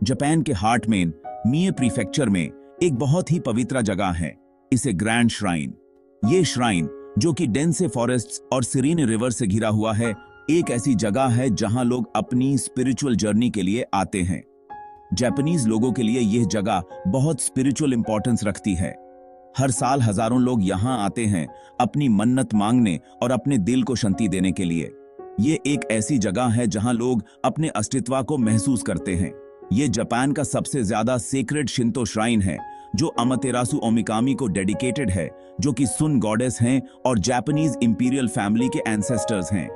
Japan के heart में मिए prefecture में एक बहुत ही पवित्र जगह है, इसे ग्रैंड श्राइन। ये श्राइन जो कि डेंसे फॉरेस्ट्स और सिरीन रिवर से घिरा हुआ है, एक ऐसी जगह है जहां लोग अपनी स्पिरिचुअल जर्नी के लिए आते हैं। जापानीज लोगों के लिए यह जगह बहुत स्पिरिचुअल इंपॉर्टेंस रखती है। हर साल हजारों लोग यहां आते हैं अपनी मन्नत मांगने और अपने दिल को शांति देने के लिए। ये एक ऐसी जगह है जहां लोग अपने अस्तित्व को महसूस करते हैं। ये जापान का सबसे ज्यादा सेक्रेड शिंतो श्राइन है जो अमातेरासु ओमिकामी को डेडिकेटेड है, जो कि सुन गॉडेस हैं और जापानीज इंपीरियल फैमिली के एंसेस्टर्स हैं।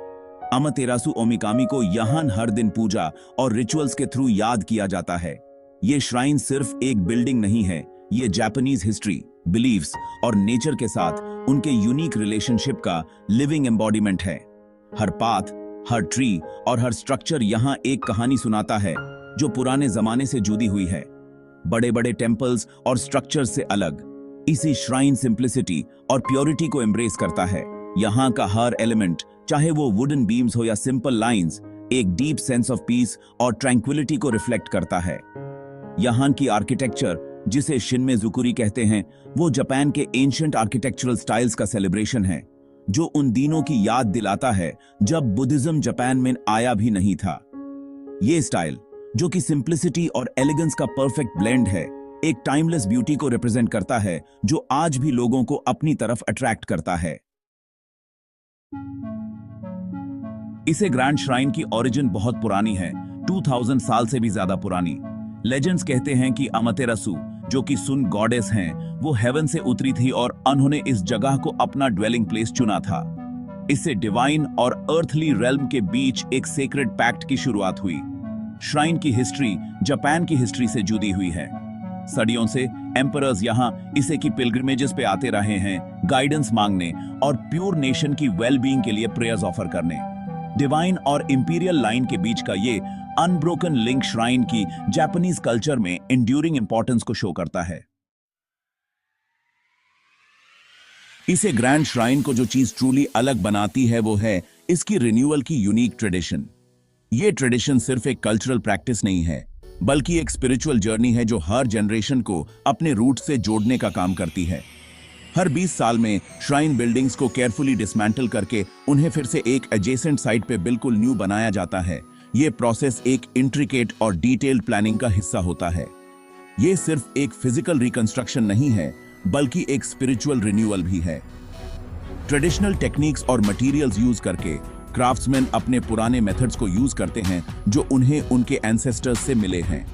अमातेरासु ओमिकामी को यहाँ हर दिन पूजा और रिचुअल्स के थ्रू याद किया जाता है। ये श्राइन सिर्फ एक बिल्डिंग नहीं है, ये जापानीज हिस्ट्री, बिलीफ्स और नेचर के साथ उनके यूनिक रिलेशनशिप का लिविंग एम्बॉडीमेंट है। हर पाथ, हर ट्री और हर स्ट्रक्चर यहाँ एक कहानी सुनाता है जो पुराने जमाने से जुड़ी हुई है, बड़े बड़े टेम्पल्स और स्ट्रक्चर्स से अलग। इसी श्राइन सिंप्लिसिटी और प्योरिटी को एम्ब्रेस करता है। यहाँ का हर एलिमेंट, चाहे वो वुडन बीम्स हो या सिंपल लाइंस, एक डीप सेंस ऑफ पीस और ट्रैंक्विलिटी को रिफ्लेक्ट करता है। यहाँ की आर्किटेक्चर, जिसे शिनमेज़ुकुरी कहते हैं, वो जापान के एंशिएंट आर्किटेक्चरल स्टाइल्स का सेलिब्रेशन है, जो उन दिनों की याद दिलाता है जब बुद्धिज्म जापान में आया भी नहीं था। ये स्टाइल, जो कि सिंप्लिसिटी और एलिगेंस का परफेक्ट ब्लेंड है, एक टाइमलेस ब्यूटी को रिप्रेजेंट करता है जो आज भी लोगों को अपनी तरफ अट्रैक्ट करता है। इसे ग्रैंड श्राइन की ओरिजिन बहुत पुरानी है, 2000 साल से भी ज्यादा पुरानी। लेजेंड्स कहते हैं कि अमातेरासु, जो कि सुन गॉडेस हैं, वो हेवन से उतरी थी और उन्होंने इस जगह को अपना ड्वेलिंग प्लेस चुना था। इससे डिवाइन और अर्थली रेल्म के बीच एक सेक्रेड पैक्ट की शुरुआत हुई। श्राइन की हिस्ट्री जापान की हिस्ट्री से जुड़ी हुई है। सदियों से एम्परर्स यहाँ इसे की पिलग्रिमेजेस पे आते रहे हैं, गाइडेंस मांगने और प्योर नेशन की वेलबीइंग के लिए प्रेयर्स ऑफर करने। डिवाइन और इंपीरियल लाइन के बीच का ये अनब्रोकन लिंक श्राइन की जापानीज कल्चर में एंड्यूरिंग इंपॉर्टेंस को शो करता है। इसे ग्रैंड श्राइन को जो चीज ट्रूली अलग बनाती है वो है इसकी रिन्यूअल की यूनिक ट्रेडिशन। ये ट्रेडिशन सिर्फ एक कल्चरल प्रैक्टिस नहीं है, बल्कि एक स्पिरिचुअल जर्नी है जो हर जनरेशन को अपने रूट से जोड़ने का काम करती है। हर 20 साल में श्राइन बिल्डिंग्स को केयरफुली डिसमेंटल करके उन्हें फिर से एक एडजेसेंट साइट पे बिल्कुल न्यू बनाया जाता है। ये प्रोसेस एक इंट्रिकेट और डिटेल्ड प्लानिंग का हिस्सा होता है। ये सिर्फ एक फिजिकल रिकंस्ट्रक्शन नहीं है, बल्कि एक स्पिरिचुअल रिन्यूअल भी है। ट्रेडिशनल टेक्निक्स और मटेरियल्स यूज करके क्राफ्ट्समैन अपने पुराने मेथड्स को यूज करते हैं जो उन्हें उनके एंसेस्टर्स से मिले हैं।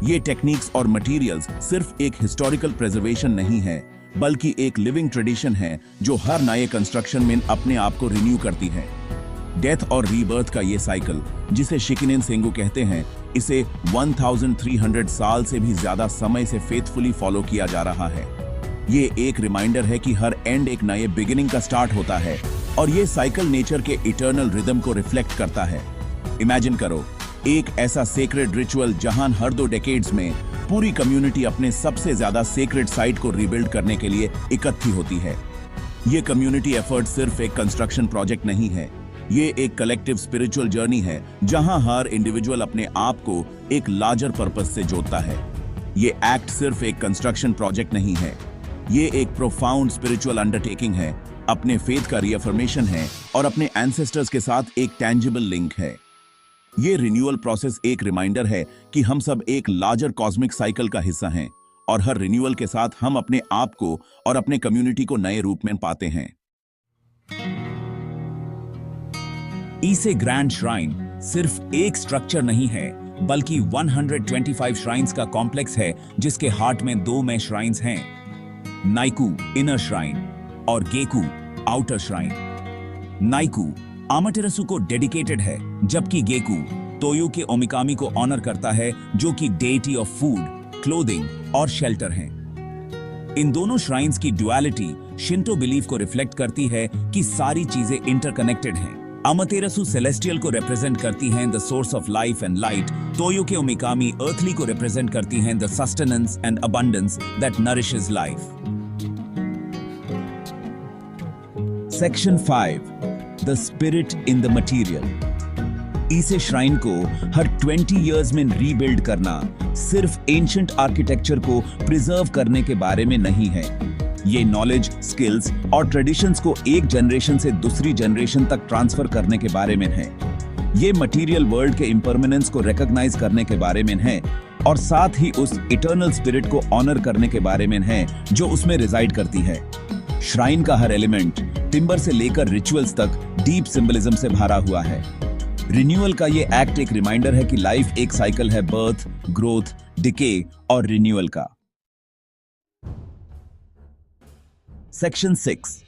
ये टेक्निक्स और मटेरियल्स सिर्फ एक हिस्टोरिकल प्रिजर्वेशन नहीं है, बल्कि एक लिविंग ट्रेडिशन है जो हर नए कंस्ट्रक्शन में अपने आप को रिन्यू करती है। डेथ और रीबर्थ का ये साइकिल, जिसे शिकिनेन सेंगु कहते हैं, इसे 1300 साल से भी ज्यादा समय से फेथफुली फॉलो किया जा रहा है। ये एक रिमाइंडर है कि हर एंड एक नए बिगिनिंग का स्टार्ट होता है और ये साइकिल नेचर के इटर्नल रिदम को रिफ्लेक्ट करता है। इमेजिन करो एक ऐसा सेक्रेड रिचुअल जहां हर 2 डेकेड्स में पूरी कम्युनिटी अपने सबसे ज्यादा सेक्रेड साइट को रिबिल्ड करने के लिए इकट्ठी होती है। ये कम्युनिटी एफर्ट सिर्फ एक कंस्ट्रक्शन प्रोजेक्ट नहीं है, ये एक कलेक्टिव स्पिरिचुअल जर्नी है जहां हर इंडिविजुअल अपने आप को एक लार्जर पर्पस से जोड़ता है। ये एक्ट सिर्फ एक कंस्ट्रक्शन प्रोजेक्ट नहीं है, ये एक प्रोफाउंड स्पिरिचुअल अंडरटेकिंग है, अपने फेथ का रीअफर्मेशन है और अपने एंसेस्टर्स के साथ एक टैंजिबल लिंक है। ये रिन्यूअल प्रोसेस एक रिमाइंडर है कि हम सब एक लार्जर कॉस्मिक साइकिल का हिस्सा हैं और हर रिन्यूअल के साथ हम अपने आप को और अपने कम्युनिटी को नए रूप में पाते हैं। इसे ग्रैंड श्राइन सिर्फ एक स्ट्रक्चर नहीं है, बल्कि 125 श्राइन्स का कॉम्प्लेक्स है जिसके हार्ट में 2 में श्राइन्स हैं, नाइकू इनर श्राइन और गेकू आउटर श्राइन। नाइकू अमातेरासु को डेडिकेटेड है, जबकि गेकू तोयो के ओमिकामी को ऑनर करता है, जो कि डेटी ऑफ फूड, क्लोथिंग और शेल्टर हैं। इन दोनों श्राइन्स की ड्युअलिटी शिंतो बिलीफ को रिफ्लेक्ट करती है कि सारी चीजें इंटरकनेक्टेड हैं। अमातेरासु सेलेस्टियल को रिप्रेजेंट करती हैं the source of life and light, Toyouke Omikami earthly को रिप्रेजेंट करती हैं the sustenance and abundance that nourishes life. Section 5 The Spirit in the Material। इसे श्राइन को हर 20 इयर्स में रीबिल्ड करना सिर्फ एंशिएंट आर्किटेक्चर को प्रिजर्व करने के बारे में नहीं है। ये नॉलेज, स्किल्स और ट्रेडिशंस को एक जनरेशन से दूसरी जनरेशन तक ट्रांसफर करने के बारे में है। ये मटेरियल वर्ल्ड के इम्परमानेंस को रिकॉग्नाइज करने के बारे में है और साथ ही उस इटर्नल स्पिरिट को ऑनर करने के बारे में है जो उसमें रिजाइड करती है। श्राइन का हर एलिमेंट, टिम्बर से लेकर रिचुअल्स तक, डीप सिंबलिज्म से भरा हुआ है। रिन्यूअल का ये एक्ट एक रिमाइंडर है कि लाइफ एक साइकिल है बर्थ, ग्रोथ, डिके और रिन्यूअल का। Section 6,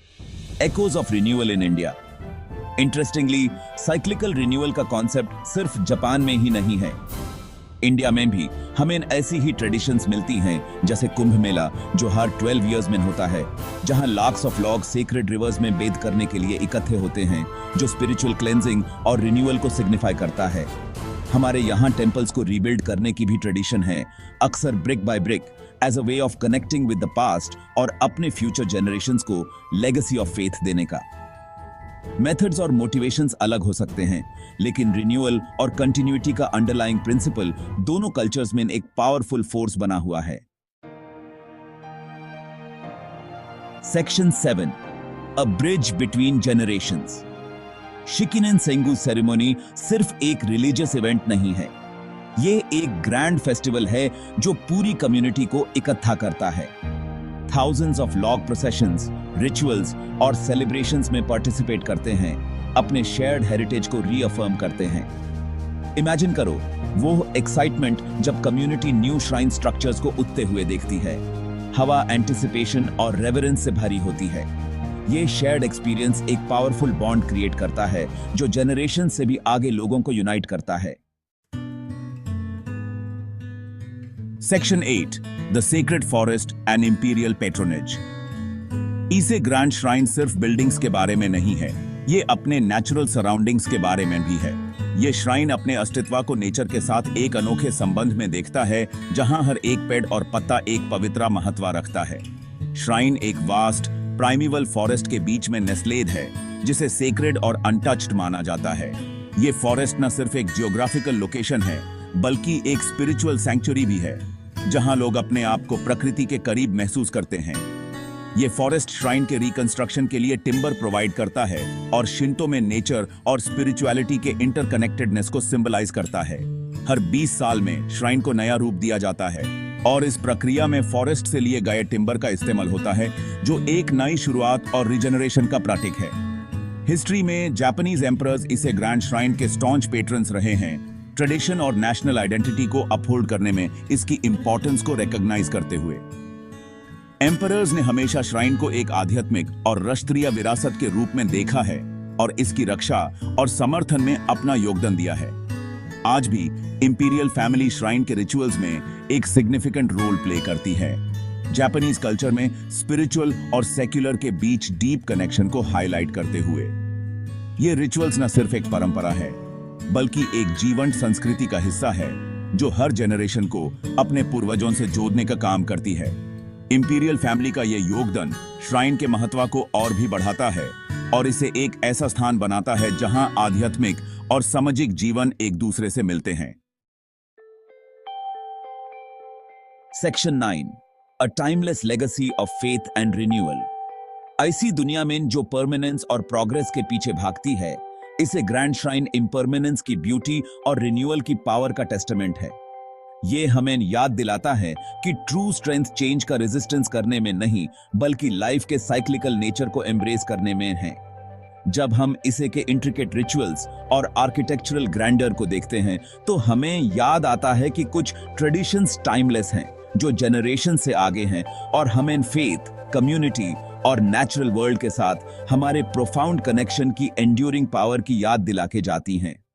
echoes of renewal in India. Interestingly, cyclical renewal का कॉन्सेप्ट सिर्फ जापान में ही नहीं है। इंडिया में भी हमें ऐसी ही ट्रेडिशंस मिलती हैं, जैसे कुंभ मेला जो हर 12 इयर्स में होता है, जहां लाख्स ऑफ लोग सेक्रेड रिवर्स में बेद करने के लिए इकट्ठे होते हैं, जो स्पिरिचुअल क्लेंजिंग और रिन्यूअल को सिग्निफाई करता है। हमारे यहाँ टेम्पल्स को रीबिल्ड करने की भी ट्रेडिशन है, अक्सर brick by brick, as a way of connecting with the past और अपने फ्यूचर जनरेशंस को लेगेसी ऑफ फेथ देने का। मेथड्स और मोटिवेशंस अलग हो सकते हैं, लेकिन रिन्यूअल और कंटिन्यूटी का अंडरलाइंग प्रिंसिपल दोनों कल्चर्स में एक पावरफुल फोर्स बना हुआ है। Section 7, a bridge between generations. Shikinen Sengu ceremony सिर्फ एक रिलीजियस इवेंट नहीं है, ये एक ग्रैंड फेस्टिवल है जो पूरी कम्युनिटी को इकट्ठा करता है। Thousands of log processions, rituals और celebrations में participate करते हैं, अपने shared heritage को reaffirm करते हैं। Imagine करो वो excitement जब community new shrine structures को उठते हुए देखती है। हवा anticipation और reverence से भरी होती है। ये shared experience एक powerful bond create करता है जो generation से भी आगे लोगों को unite करता है। Section 8, The Sacred Forest and Imperial Patronage। इसे ग्रैंड श्राइन सिर्फ बिल्डिंग्स के बारे में नहीं है, ये अपने नेचुरल सराउंडिंग्स के बारे में भी है। ये श्राइन अपने अस्तित्व को नेचर के साथ एक अनोखे संबंध में देखता है, जहां हर एक पेड़ और पत्ता एक पवित्र महत्व रखता है। श्राइन एक वास्ट प्राइमिवल फॉरेस्ट के बीच में नेस्लेड है, जिसे सेक्रेड और अनटच्ड माना जाता है। ये फॉरेस्ट न सिर्फ एक जियोग्राफिकल लोकेशन है, बल्कि एक स्पिरिचुअल सैंक्चुरी भी है, जहां लोग अपने आप को प्रकृति के करीब महसूस करते हैं। ये फॉरेस्ट श्राइन के रिकंस्ट्रक्शन के लिए टिम्बर प्रोवाइड करता है और शिंतो में नेचर और स्पिरिचुअलिटी के इंटरकनेक्टेडनेस को सिंबलाइज करता है। हर 20 साल में श्राइन को नया रूप दिया जाता है और इस प्रक्रिया में फॉरेस्ट से लिए गए टिम्बर का इस्तेमाल होता है, जो एक नई शुरुआत और रिजेनरेशन का प्रतीक है। हिस्ट्री में जापानीज एम्परर्स इसे ग्रैंड श्राइन के स्टॉन्च पेट्रन्स रहे हैं, ट्रेडिशन और नेशनल आइडेंटिटी को अपहोल्ड करने में इसकी इंपॉर्टेंस को रिकॉग्नाइज करते हुए। एम्परर्स ने हमेशा श्राइन को एक आध्यात्मिक और राष्ट्रीय विरासत के रूप में देखा है और इसकी रक्षा और समर्थन में अपना योगदान दिया है। आज भी इंपीरियल फैमिली श्राइन के रिचुअल्स में एक सिग्निफिकेंट रोल प्ले करती है, जापानीज कल्चर में स्पिरिचुअल और सेक्युलर के बीच डीप कनेक्शन को हाईलाइट करते हुए। ये रिचुअल्स न सिर्फ एक परंपरा है, बल्कि एक जीवंत संस्कृति का हिस्सा है जो हर जनरेशन को अपने पूर्वजों से जोड़ने का काम करती है। इंपीरियल फैमिली का यह योगदान श्राइन के महत्व को और भी बढ़ाता है और इसे एक ऐसा स्थान बनाता है जहां आध्यात्मिक और सामाजिक जीवन एक दूसरे से मिलते हैं। Section 9, a timeless legacy of faith and renewal. ऐसी दुनिया में जो परमानेंस और प्रोग्रेस के पीछे भागती है, इसे ग्रैंड श्राइन इम्परमानेंस की ब्यूटी और रिन्यूअल की पावर का टेस्टामेंट है। ये हमें याद दिलाता है कि ट्रू स्ट्रेंथ चेंज का रेजिस्टेंस करने में नहीं, बल्कि लाइफ के साइक्लिकल नेचर को एम्ब्रेस करने में है। जब हम इसे के इंट्रिकेट रिचुअल्स और आर्किटेक्चरल ग्रैंडर को देखते हैं, तो हमें याद आता है कि कुछ ट्रेडिशंस टाइमलेस हैं, जो जनरेशन से आगे हैं और हमें फेथ, कम्युनिटी और नेचुरल वर्ल्ड के साथ हमारे प्रोफाउंड कनेक्शन की एंड्यूरिंग पावर की याद दिला के जाती हैं।